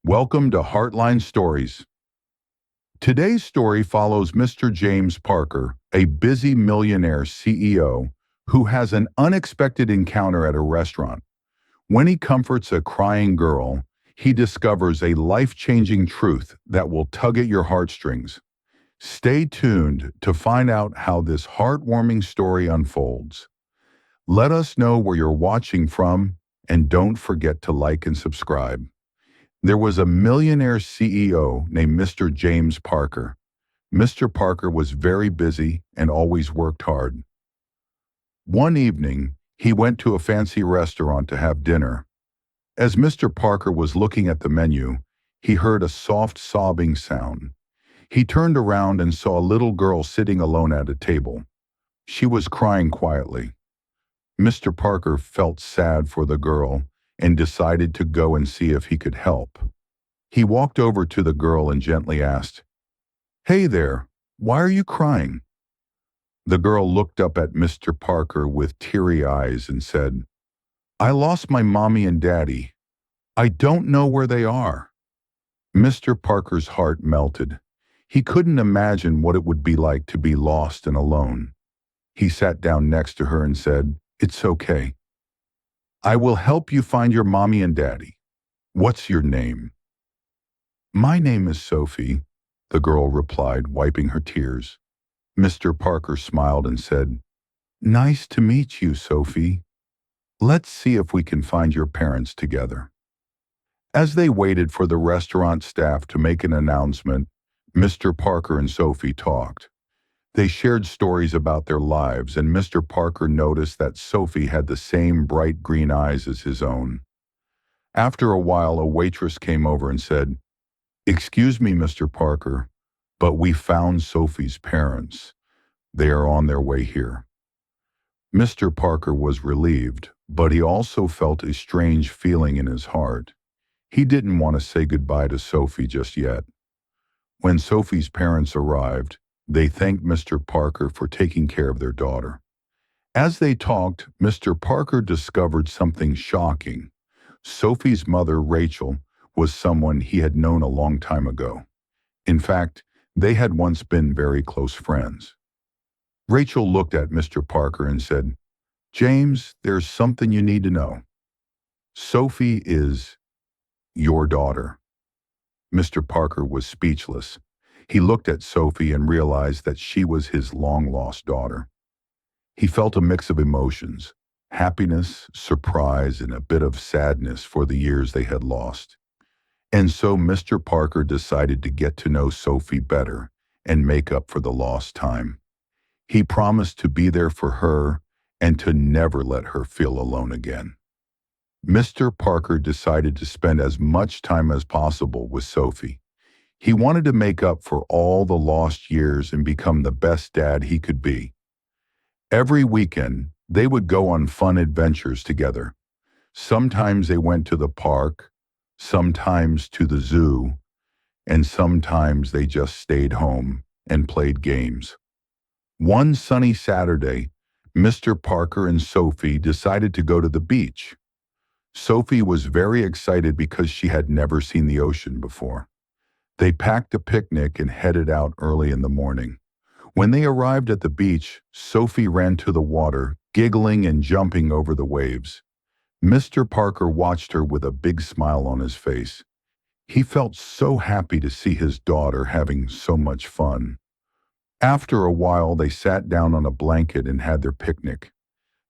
Welcome to Heartline Stories. Today's story follows Mr. James Parker, a busy millionaire CEO who has an unexpected encounter at a restaurant. When he comforts a crying girl, he discovers a life-changing truth that will tug at your heartstrings. Stay tuned to find out how this heartwarming story unfolds. Let us know where you're watching from, and don't forget to like and subscribe. There was a millionaire CEO named Mr. James Parker. Mr. Parker was very busy and always worked hard. One evening, he went to a fancy restaurant to have dinner. As Mr. Parker was looking at the menu, he heard a soft sobbing sound. He turned around and saw a little girl sitting alone at a table. She was crying quietly. Mr. Parker felt sad for the girl and decided to go and see if he could help. He walked over to the girl and gently asked, "Hey there, why are you crying?" The girl looked up at Mr. Parker with teary eyes and said, "I lost my mommy and daddy. I don't know where they are." Mr. Parker's heart melted. He couldn't imagine what it would be like to be lost and alone. He sat down next to her and said, "It's okay. I will help you find your mommy and daddy. What's your name?" "My name is Sophie," the girl replied, wiping her tears. Mr. Parker smiled and said, "Nice to meet you, Sophie. Let's see if we can find your parents together." As they waited for the restaurant staff to make an announcement, Mr. Parker and Sophie talked. They shared stories about their lives, and Mr. Parker noticed that Sophie had the same bright green eyes as his own. After a while, a waitress came over and said, "Excuse me, Mr. Parker, but we found Sophie's parents. They are on their way here." Mr. Parker was relieved, but he also felt a strange feeling in his heart. He didn't want to say goodbye to Sophie just yet. When Sophie's parents arrived, they thanked Mr. Parker for taking care of their daughter. As they talked, Mr. Parker discovered something shocking. Sophie's mother, Rachel, was someone he had known a long time ago. In fact, they had once been very close friends. Rachel looked at Mr. Parker and said, "James, there's something you need to know. Sophie is your daughter." Mr. Parker was speechless. He looked at Sophie and realized that she was his long-lost daughter. He felt a mix of emotions, happiness, surprise, and a bit of sadness for the years they had lost. And so Mr. Parker decided to get to know Sophie better and make up for the lost time. He promised to be there for her and to never let her feel alone again. Mr. Parker decided to spend as much time as possible with Sophie. He wanted to make up for all the lost years and become the best dad he could be. Every weekend, they would go on fun adventures together. Sometimes they went to the park, sometimes to the zoo, and sometimes they just stayed home and played games. One sunny Saturday, Mr. Parker and Sophie decided to go to the beach. Sophie was very excited because she had never seen the ocean before. They packed a picnic and headed out early in the morning. When they arrived at the beach, Sophie ran to the water, giggling and jumping over the waves. Mr. Parker watched her with a big smile on his face. He felt so happy to see his daughter having so much fun. After a while, they sat down on a blanket and had their picnic.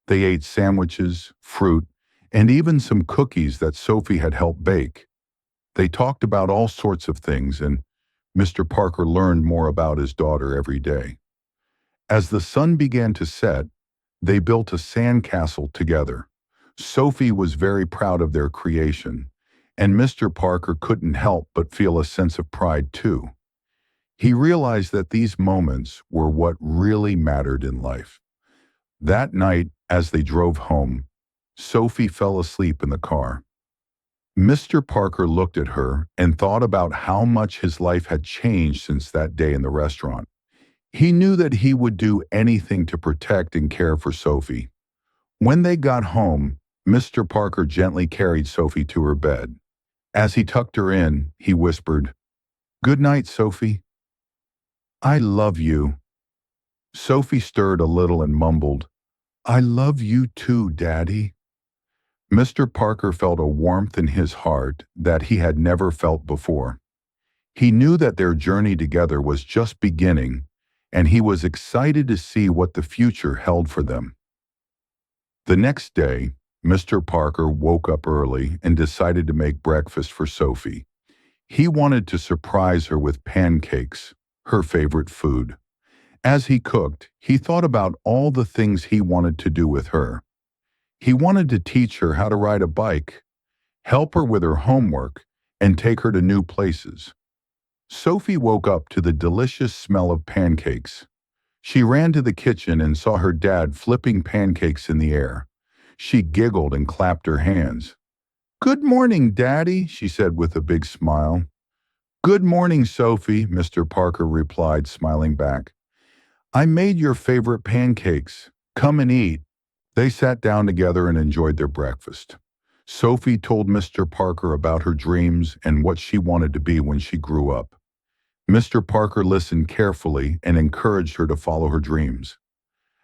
They ate sandwiches, fruit, and even some cookies that Sophie had helped bake. They talked about all sorts of things, and Mr. Parker learned more about his daughter every day. As the sun began to set, they built a sandcastle together. Sophie was very proud of their creation, and Mr. Parker couldn't help but feel a sense of pride too. He realized that these moments were what really mattered in life. That night, as they drove home, Sophie fell asleep in the car. Mr. Parker looked at her and thought about how much his life had changed since that day in the restaurant. He knew that he would do anything to protect and care for Sophie. When they got home, Mr. Parker gently carried Sophie to her bed. As he tucked her in, he whispered, "Good night, Sophie. I love you." Sophie stirred a little and mumbled, "I love you too, Daddy." Mr. Parker felt a warmth in his heart that he had never felt before. He knew that their journey together was just beginning, and he was excited to see what the future held for them. The next day, Mr. Parker woke up early and decided to make breakfast for Sophie. He wanted to surprise her with pancakes, her favorite food. As he cooked, he thought about all the things he wanted to do with her. He wanted to teach her how to ride a bike, help her with her homework, and take her to new places. Sophie woke up to the delicious smell of pancakes. She ran to the kitchen and saw her dad flipping pancakes in the air. She giggled and clapped her hands. "Good morning, Daddy," she said with a big smile. "Good morning, Sophie," Mr. Parker replied, smiling back. "I made your favorite pancakes. Come and eat." They sat down together and enjoyed their breakfast. Sophie told Mr. Parker about her dreams and what she wanted to be when she grew up. Mr. Parker listened carefully and encouraged her to follow her dreams.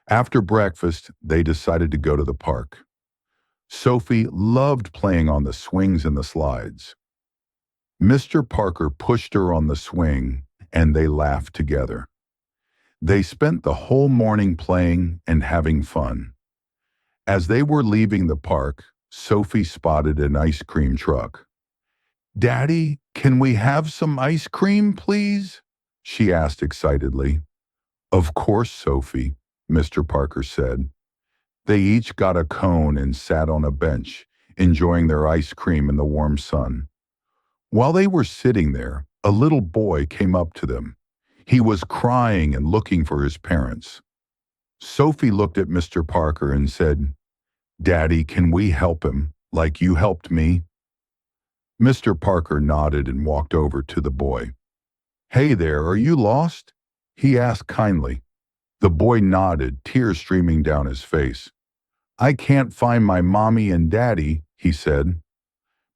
After breakfast, they decided to go to the park. Sophie loved playing on the swings and the slides. Mr. Parker pushed her on the swing, and they laughed together. They spent the whole morning playing and having fun. As they were leaving the park, Sophie spotted an ice cream truck. "Daddy, can we have some ice cream, please?" she asked excitedly. "Of course, Sophie," Mr. Parker said. They each got a cone and sat on a bench, enjoying their ice cream in the warm sun. While they were sitting there, a little boy came up to them. He was crying and looking for his parents. Sophie looked at Mr. Parker and said, "Daddy, can we help him, like you helped me?" Mr. Parker nodded and walked over to the boy. "Hey there, are you lost?" he asked kindly. The boy nodded, tears streaming down his face. "I can't find my mommy and daddy," he said.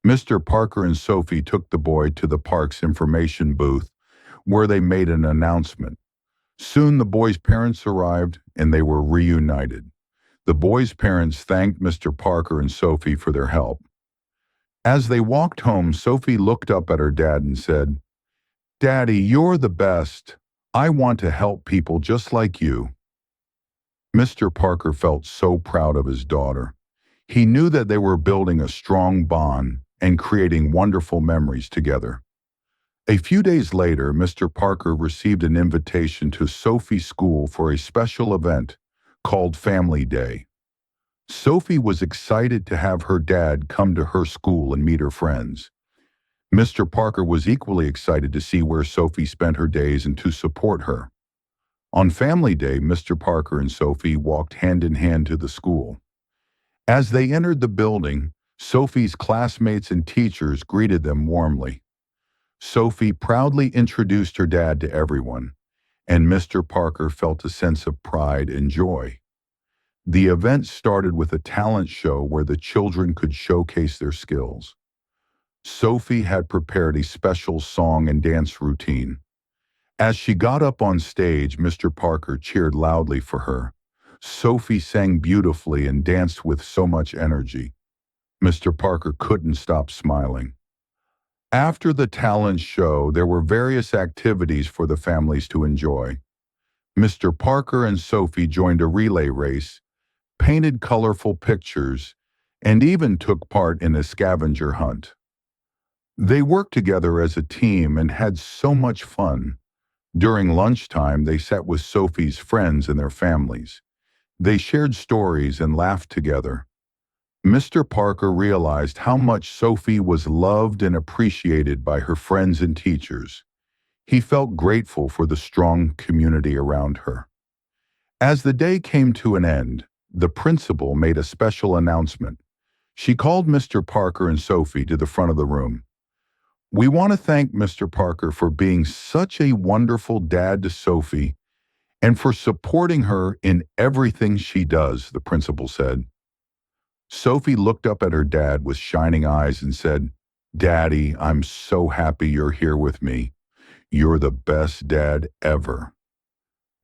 Mr. Parker and Sophie took the boy to the park's information booth, where they made an announcement. Soon the boy's parents arrived, and they were reunited. The boy's parents thanked Mr. Parker and Sophie for their help. As they walked home, Sophie looked up at her dad and said, "Daddy, you're the best. I want to help people just like you." Mr. Parker felt so proud of his daughter. He knew that they were building a strong bond and creating wonderful memories together. A few days later, Mr. Parker received an invitation to Sophie's school for a special event called Family Day. Sophie was excited to have her dad come to her school and meet her friends. Mr. Parker was equally excited to see where Sophie spent her days and to support her. On Family Day, Mr. Parker and Sophie walked hand in hand to the school. As they entered the building, Sophie's classmates and teachers greeted them warmly. Sophie proudly introduced her dad to everyone, and Mr. Parker felt a sense of pride and joy. The event started with a talent show where the children could showcase their skills. Sophie had prepared a special song and dance routine. As she got up on stage, Mr. Parker cheered loudly for her. Sophie sang beautifully and danced with so much energy. Mr. Parker couldn't stop smiling. After the talent show, there were various activities for the families to enjoy. Mr. Parker and Sophie joined a relay race, painted colorful pictures, and even took part in a scavenger hunt. They worked together as a team and had so much fun. During lunchtime, they sat with Sophie's friends and their families. They shared stories and laughed together. Mr. Parker realized how much Sophie was loved and appreciated by her friends and teachers. He felt grateful for the strong community around her. As the day came to an end, the principal made a special announcement. She called Mr. Parker and Sophie to the front of the room. "We want to thank Mr. Parker for being such a wonderful dad to Sophie and for supporting her in everything she does," the principal said. Sophie looked up at her dad with shining eyes and said, Daddy, I'm so happy you're here with me. You're the best dad ever.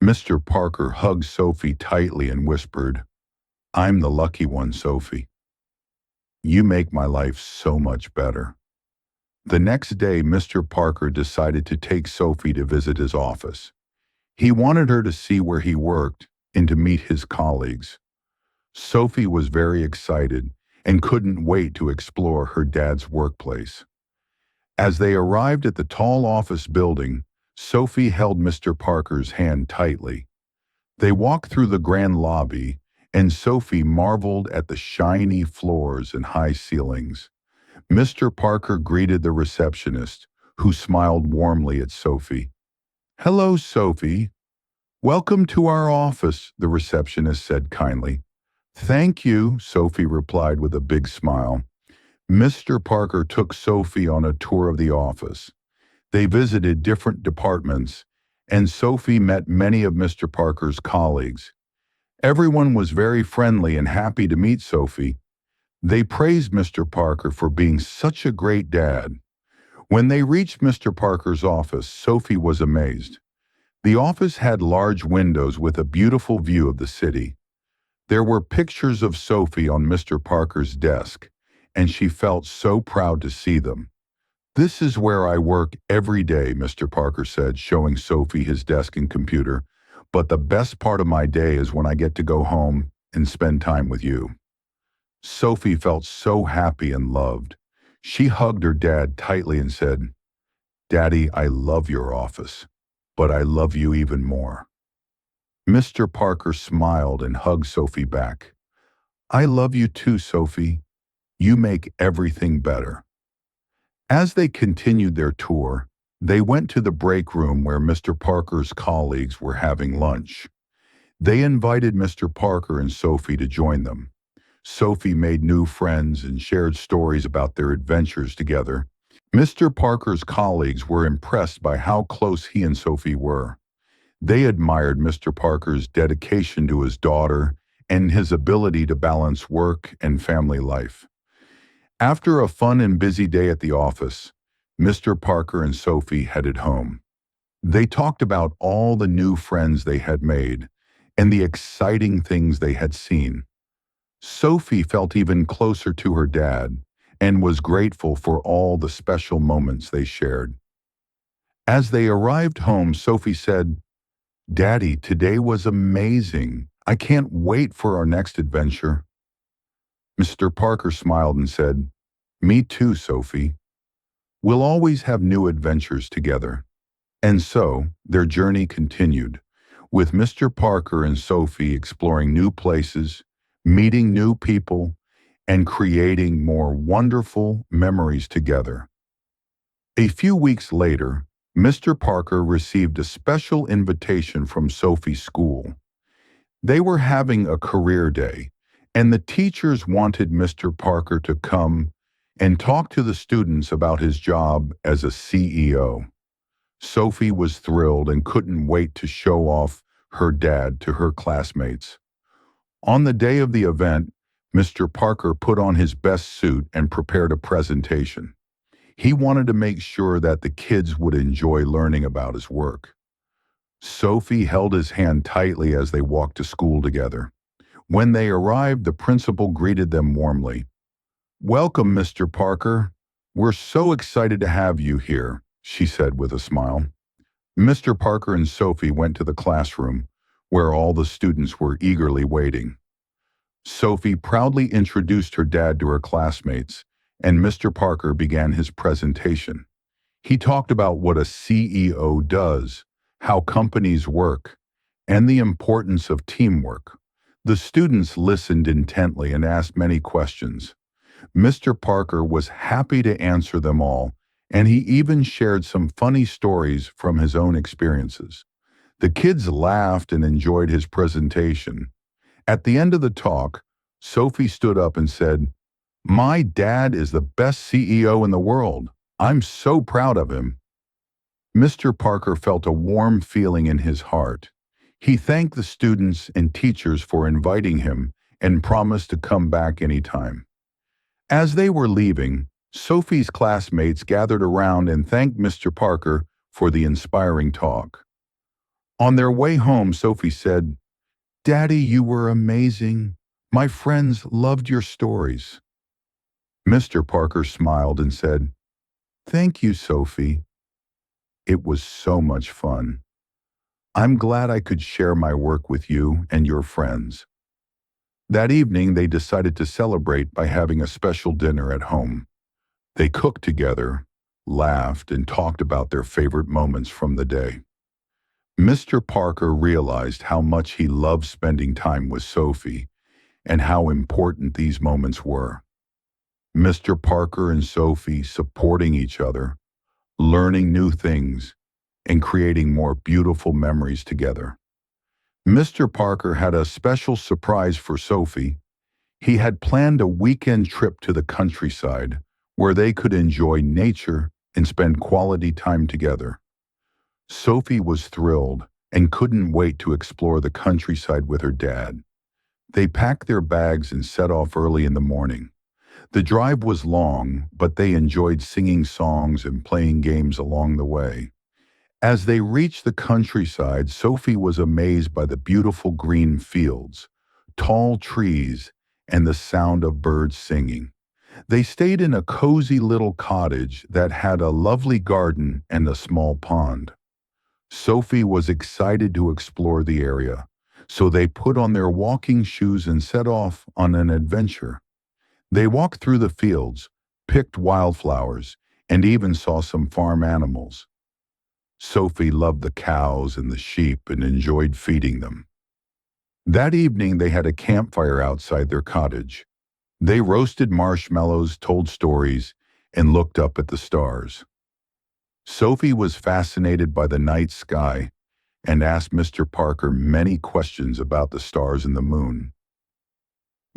Mr. Parker hugged Sophie tightly and whispered, I'm the lucky one, Sophie. You make my life so much better. The next day, Mr. Parker decided to take Sophie to visit his office. He wanted her to see where he worked and to meet his colleagues. Sophie was very excited and couldn't wait to explore her dad's workplace. As they arrived at the tall office building, Sophie held Mr. Parker's hand tightly. They walked through the grand lobby, and Sophie marveled at the shiny floors and high ceilings. Mr. Parker greeted the receptionist, who smiled warmly at Sophie. Hello, Sophie. Welcome to our office, the receptionist said kindly. Thank you, Sophie replied with a big smile. Mr. Parker took Sophie on a tour of the office. They visited different departments, and Sophie met many of Mr. Parker's colleagues. Everyone was very friendly and happy to meet Sophie. They praised Mr. Parker for being such a great dad. When they reached Mr. Parker's office, Sophie was amazed. The office had large windows with a beautiful view of the city. There were pictures of Sophie on Mr. Parker's desk, and she felt so proud to see them. This is where I work every day, Mr. Parker said, showing Sophie his desk and computer. But the best part of my day is when I get to go home and spend time with you. Sophie felt so happy and loved. She hugged her dad tightly and said, Daddy, I love your office, but I love you even more. Mr. Parker smiled and hugged Sophie back. I love you too, Sophie. You make everything better. As they continued their tour, they went to the break room where Mr. Parker's colleagues were having lunch. They invited Mr. Parker and Sophie to join them. Sophie made new friends and shared stories about their adventures together. Mr. Parker's colleagues were impressed by how close he and Sophie were. They admired Mr. Parker's dedication to his daughter and his ability to balance work and family life. After a fun and busy day at the office, Mr. Parker and Sophie headed home. They talked about all the new friends they had made and the exciting things they had seen. Sophie felt even closer to her dad and was grateful for all the special moments they shared. As they arrived home, Sophie said, Daddy, today was amazing. I can't wait for our next adventure. Mr. Parker smiled and said, Me too, Sophie. We'll always have new adventures together. And so, their journey continued, with Mr. Parker and Sophie exploring new places, meeting new people, and creating more wonderful memories together. A few weeks later, Mr. Parker received a special invitation from Sophie's school. They were having a career day, and the teachers wanted Mr. Parker to come and talk to the students about his job as a CEO. Sophie was thrilled and couldn't wait to show off her dad to her classmates. On the day of the event, Mr. Parker put on his best suit and prepared a presentation. He wanted to make sure that the kids would enjoy learning about his work. Sophie held his hand tightly as they walked to school together. When they arrived, the principal greeted them warmly. Welcome, Mr. Parker. We're so excited to have you here, she said with a smile. Mr. Parker and Sophie went to the classroom, where all the students were eagerly waiting. Sophie proudly introduced her dad to her classmates, and Mr. Parker began his presentation. He talked about what a CEO does, how companies work, and the importance of teamwork. The students listened intently and asked many questions. Mr. Parker was happy to answer them all, and he even shared some funny stories from his own experiences. The kids laughed and enjoyed his presentation. At the end of the talk, Sophie stood up and said, My dad is the best CEO in the world. I'm so proud of him. Mr. Parker felt a warm feeling in his heart. He thanked the students and teachers for inviting him and promised to come back anytime. As they were leaving, Sophie's classmates gathered around and thanked Mr. Parker for the inspiring talk. On their way home, Sophie said, "Daddy, you were amazing. My friends loved your stories." Mr. Parker smiled and said, "Thank you, Sophie. It was so much fun. I'm glad I could share my work with you and your friends." That evening, they decided to celebrate by having a special dinner at home. They cooked together, laughed, and talked about their favorite moments from the day. Mr. Parker realized how much he loved spending time with Sophie and how important these moments were. Mr. Parker and Sophie supporting each other, learning new things, and creating more beautiful memories together. Mr. Parker had a special surprise for Sophie. He had planned a weekend trip to the countryside where they could enjoy nature and spend quality time together. Sophie was thrilled and couldn't wait to explore the countryside with her dad. They packed their bags and set off early in the morning. The drive was long, but they enjoyed singing songs and playing games along the way. As they reached the countryside, Sophie was amazed by the beautiful green fields, tall trees, and the sound of birds singing. They stayed in a cozy little cottage that had a lovely garden and a small pond. Sophie was excited to explore the area, so they put on their walking shoes and set off on an adventure. They walked through the fields, picked wildflowers, and even saw some farm animals. Sophie loved the cows and the sheep and enjoyed feeding them. That evening, they had a campfire outside their cottage. They roasted marshmallows, told stories, and looked up at the stars. Sophie was fascinated by the night sky and asked Mr. Parker many questions about the stars and the moon.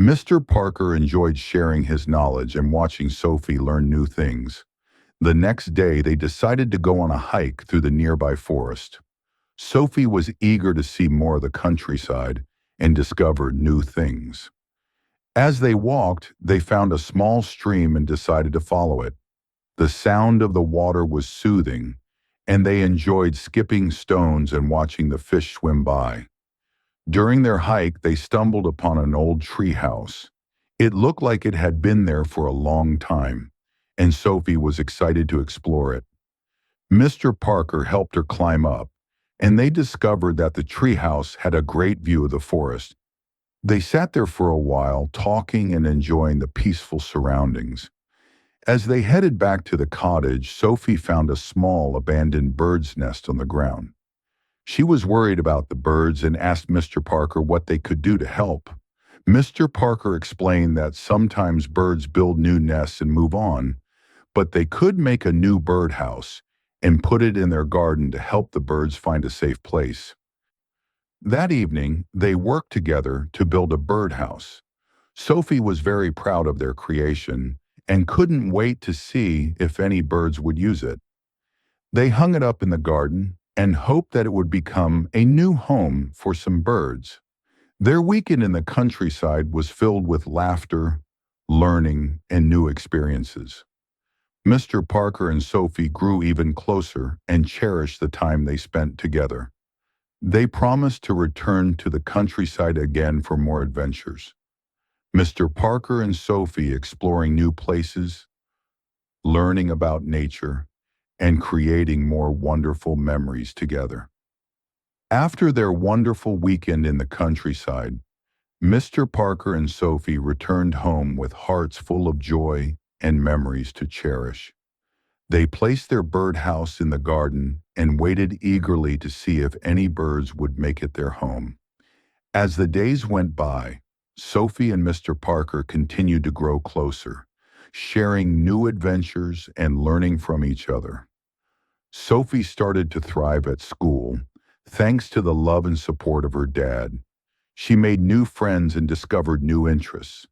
Mr. Parker enjoyed sharing his knowledge and watching Sophie learn new things. The next day, they decided to go on a hike through the nearby forest. Sophie was eager to see more of the countryside and discover new things. As they walked, they found a small stream and decided to follow it. The sound of the water was soothing, and they enjoyed skipping stones and watching the fish swim by. During their hike, they stumbled upon an old tree house. It looked like it had been there for a long time, and Sophie was excited to explore it. Mr. Parker helped her climb up, and they discovered that the treehouse had a great view of the forest. They sat there for a while, talking and enjoying the peaceful surroundings. As they headed back to the cottage, Sophie found a small abandoned bird's nest on the ground. She was worried about the birds and asked Mr. Parker what they could do to help. Mr. Parker explained that sometimes birds build new nests and move on, but they could make a new birdhouse and put it in their garden to help the birds find a safe place. That evening, they worked together to build a birdhouse. Sophie was very proud of their creation and couldn't wait to see if any birds would use it. They hung it up in the garden and hoped that it would become a new home for some birds. Their weekend in the countryside was filled with laughter, learning, and new experiences. Mr. Parker and Sophie grew even closer and cherished the time they spent together. They promised to return to the countryside again for more adventures. Mr. Parker and Sophie exploring new places, learning about nature, and creating more wonderful memories together. After their wonderful weekend in the countryside, Mr. Parker and Sophie returned home with hearts full of joy and memories to cherish. They placed their birdhouse in the garden and waited eagerly to see if any birds would make it their home. As the days went by, Sophie and Mr. Parker continued to grow closer, sharing new adventures and learning from each other. Sophie started to thrive at school, thanks to the love and support of her dad. She made new friends and discovered new interests.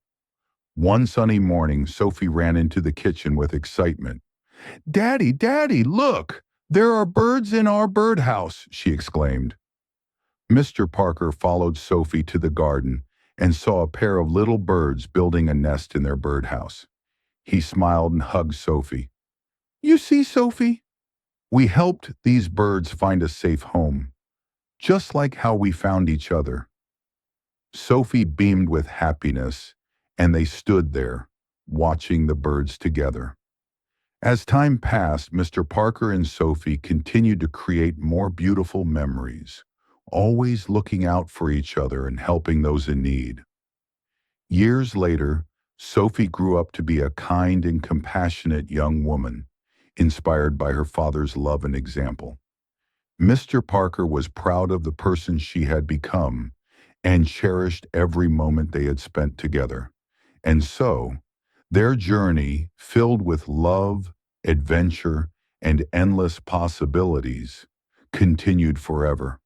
One sunny morning, Sophie ran into the kitchen with excitement. "Daddy, Daddy, look! There are birds in our birdhouse!" she exclaimed. Mr. Parker followed Sophie to the garden and saw a pair of little birds building a nest in their birdhouse. He smiled and hugged Sophie. You see, Sophie, we helped these birds find a safe home, just like how we found each other. Sophie beamed with happiness, and they stood there, watching the birds together. As time passed, Mr. Parker and Sophie continued to create more beautiful memories, always looking out for each other and helping those in need. Years later, Sophie grew up to be a kind and compassionate young woman, inspired by her father's love and example. Mr. Parker was proud of the person she had become and cherished every moment they had spent together. And so, their journey, filled with love, adventure, and endless possibilities, continued forever.